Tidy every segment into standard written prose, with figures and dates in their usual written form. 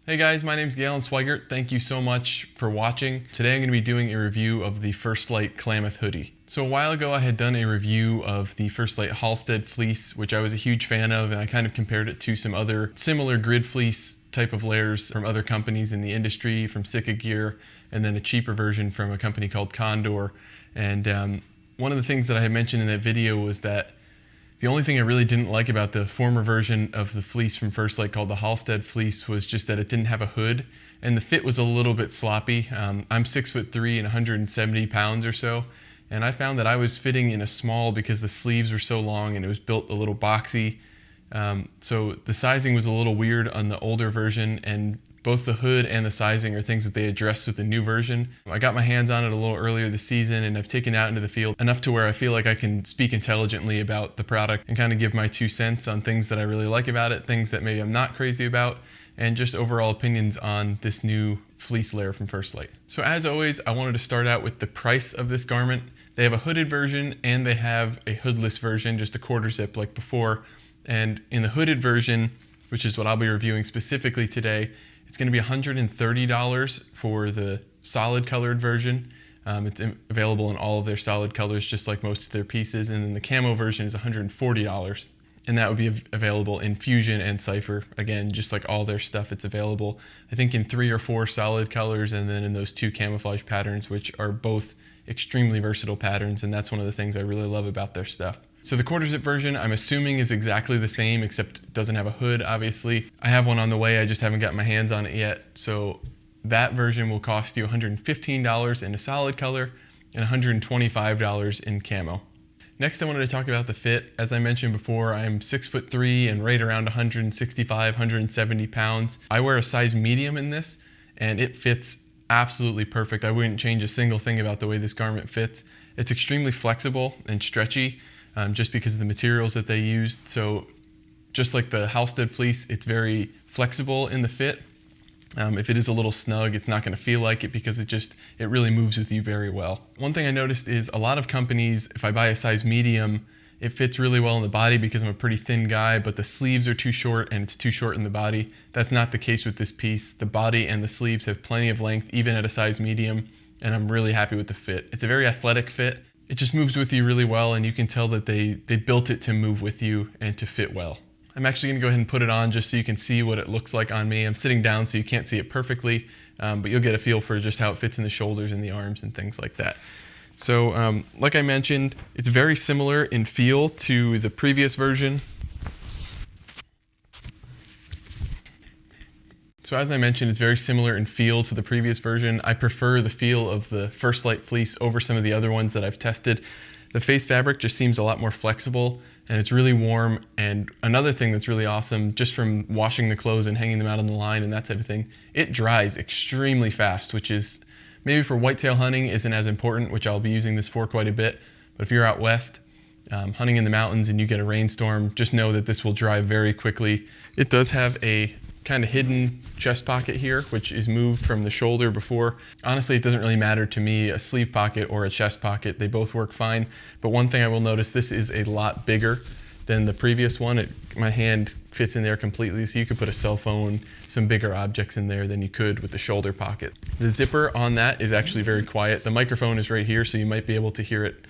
Hey guys, my name's Galin Swigart. Thank you so much for watching. Today I'm going to be doing a review of the First Lite Klamath Hoody. So a while ago I had done a review of the First Lite Halstead fleece, which I was a huge fan of, and I kind of compared it to some other similar grid fleece type of layers from other companies in the industry, from Sika Gear, and then a cheaper version from a company called Condor. And one of the things that I had mentioned in that video was that the only thing I really didn't like about the former version of the fleece from First Lite called the Halstead fleece was just that it didn't have a hood and the fit was a little bit sloppy. I'm 6'3" and 170 pounds or so, and I found that I was fitting in a small because the sleeves were so long and it was built a little boxy. So the sizing was a little weird on the older version, and both the hood and the sizing are things that they addressed with the new version. I got my hands on it a little earlier this season and I've taken it out into the field enough to where I feel like I can speak intelligently about the product and kind of give my 2 cents on things that I really like about it, things that maybe I'm not crazy about, and just overall opinions on this new fleece layer from First Lite. So as always, I wanted to start out with the price of this garment. They have a hooded version and they have a hoodless version, just a quarter zip like before. And in the hooded version, which is what I'll be reviewing specifically today, it's going to be $130 for the solid colored version. It's available in all of their solid colors, just like most of their pieces. And then the camo version is $140. And that would be available in Fusion and Cypher. Again, just like all their stuff, it's available, I think, in 3 or 4 solid colors, and then in those 2 camouflage patterns, which are both extremely versatile patterns. And that's one of the things I really love about their stuff. So the quarter zip version, I'm assuming, is exactly the same, except it doesn't have a hood, obviously. I have one on the way, I just haven't gotten my hands on it yet. So that version will cost you $115 in a solid color and $125 in camo. Next, I wanted to talk about the fit. As I mentioned before, I'm 6'3" and right around 165, 170 pounds. I wear a size medium in this, and it fits absolutely perfect. I wouldn't change a single thing about the way this garment fits. It's extremely flexible and stretchy. Just because of the materials that they used. So just like the Halstead fleece, it's very flexible in the fit. If it is a little snug, it's not going to feel like it because it really moves with you very well. One thing I noticed is a lot of companies, if I buy a size medium, it fits really well in the body because I'm a pretty thin guy, but the sleeves are too short and it's too short in the body. That's not the case with this piece. The body and the sleeves have plenty of length, even at a size medium, and I'm really happy with the fit. It's a very athletic fit. It just moves with you really well, and you can tell that they built it to move with you and to fit well. I'm actually going to go ahead and put it on just so you can see what it looks like on me. I'm sitting down so you can't see it perfectly, but you'll get a feel for just how it fits in the shoulders and the arms and things like that. So like I mentioned, it's very similar in feel to the previous version. So as I mentioned, it's very similar in feel to the previous version. I prefer the feel of the First Lite fleece over some of the other ones that I've tested. The face fabric just seems a lot more flexible and it's really warm. And another thing that's really awesome, just from washing the clothes and hanging them out on the line and that type of thing, it dries extremely fast, which is maybe for whitetail hunting isn't as important, which I'll be using this for quite a bit. But if you're out west, hunting in the mountains and you get a rainstorm, just know that this will dry very quickly. It does have a kind of hidden chest pocket here, which is moved from the shoulder before. Honestly, it doesn't really matter to me, a sleeve pocket or a chest pocket, they both work fine. But one thing I will notice, this is a lot bigger than the previous one. My hand fits in there completely, so you could put a cell phone, some bigger objects in there than you could with the shoulder pocket. The zipper on that is actually very quiet. The microphone is right here, so you might be able to hear it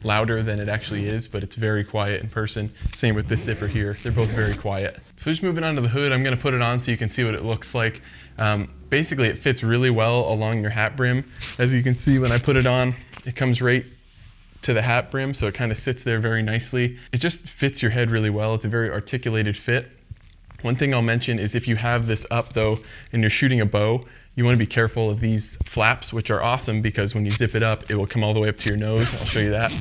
louder than it actually is, but it's very quiet in person. Same with this zipper here. They're both very quiet. So just moving on to the hood, I'm going to put it on so you can see what it looks like. Basically, it fits really well along your hat brim. As you can see, when I put it on, it comes right to the hat brim, so it kind of sits there very nicely. It just fits your head really well. It's a very articulated fit. One thing I'll mention is if you have this up though and you're shooting a bow, you want to be careful of these flaps, which are awesome because when you zip it up, it will come all the way up to your nose. I'll show you that.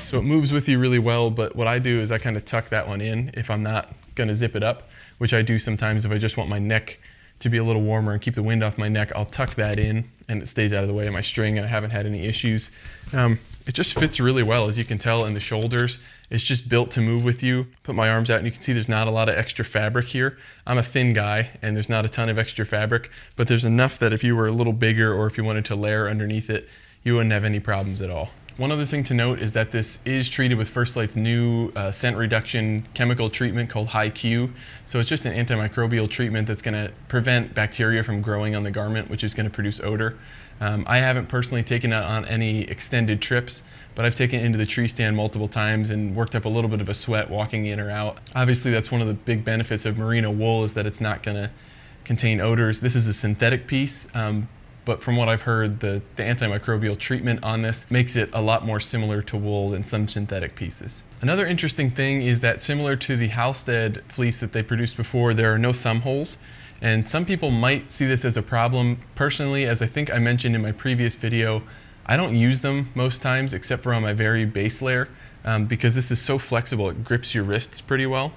So it moves with you really well, but what I do is I kind of tuck that one in if I'm not going to zip it up, which I do sometimes if I just want my neck to be a little warmer and keep the wind off my neck. I'll tuck that in and it stays out of the way of my string, and I haven't had any issues. It just fits really well, as you can tell in the shoulders. It's just built to move with you. Put my arms out and you can see there's not a lot of extra fabric here. I'm a thin guy and there's not a ton of extra fabric, but there's enough that if you were a little bigger or if you wanted to layer underneath it, you wouldn't have any problems at all. One other thing to note is that this is treated with First Lite's new scent reduction chemical treatment called High Q. So it's just an antimicrobial treatment that's going to prevent bacteria from growing on the garment, which is going to produce odor. I haven't personally taken it on any extended trips, but I've taken it into the tree stand multiple times and worked up a little bit of a sweat walking in or out. Obviously, that's one of the big benefits of merino wool, is that it's not going to contain odors. This is a synthetic piece, but from what I've heard, the antimicrobial treatment on this makes it a lot more similar to wool than some synthetic pieces. Another interesting thing is that, similar to the Halstead fleece that they produced before, there are no thumb holes. And some people might see this as a problem. Personally, as I think I mentioned in my previous video, I don't use them most times except for on my very base layer, because this is so flexible, it grips your wrists pretty well.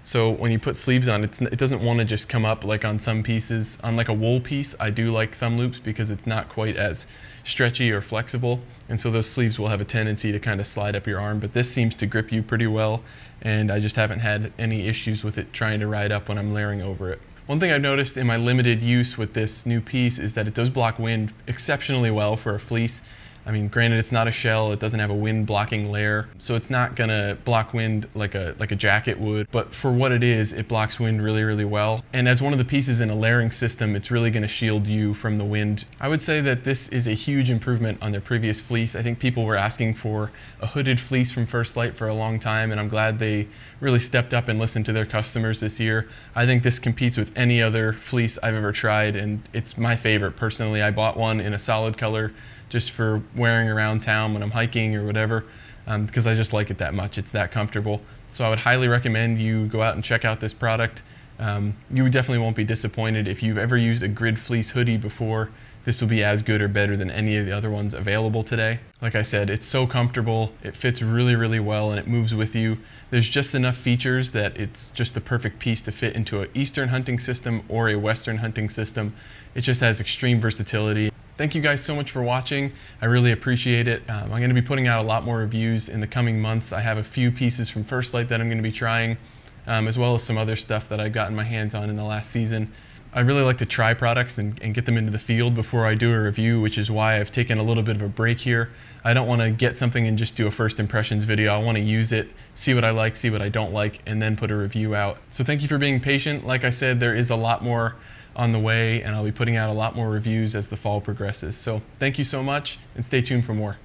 So when you put sleeves on, it doesn't want to just come up like on some pieces. On like a wool piece, I do like thumb loops because it's not quite as stretchy or flexible, and so those sleeves will have a tendency to kind of slide up your arm, but this seems to grip you pretty well, and I just haven't had any issues with it trying to ride up when I'm layering over it. One thing I've noticed in my limited use with this new piece is that it does block wind exceptionally well for a fleece. I mean, granted, it's not a shell, it doesn't have a wind blocking layer, so it's not gonna block wind like a jacket would, but for what it is, it blocks wind really, really well. And as one of the pieces in a layering system, it's really gonna shield you from the wind. I would say that this is a huge improvement on their previous fleece. I think people were asking for a hooded fleece from First Lite for a long time, and I'm glad they really stepped up and listened to their customers this year. I think this competes with any other fleece I've ever tried, and it's my favorite personally. I bought one in a solid color just for wearing around town when I'm hiking or whatever, because I just like it that much. It's that comfortable. So I would highly recommend you go out and check out this product. You definitely won't be disappointed. If you've ever used a grid fleece hoodie before, this will be as good or better than any of the other ones available today. Like I said, it's so comfortable, it fits really, really well, and it moves with you. There's just enough features that it's just the perfect piece to fit into an Eastern hunting system or a Western hunting system. It just has extreme versatility. Thank you guys so much for watching. I really appreciate it. I'm going to be putting out a lot more reviews in the coming months. I have a few pieces from First Lite that I'm going to be trying, as well as some other stuff that I've gotten my hands on in the last season. I really like to try products and get them into the field before I do a review, which is why I've taken a little bit of a break here. I don't want to get something and just do a first impressions video. I want to use it, see what I like, see what I don't like, and then put a review out. So thank you for being patient. Like I said, there is a lot more on the way, and I'll be putting out a lot more reviews as the fall progresses. So thank you so much, and stay tuned for more.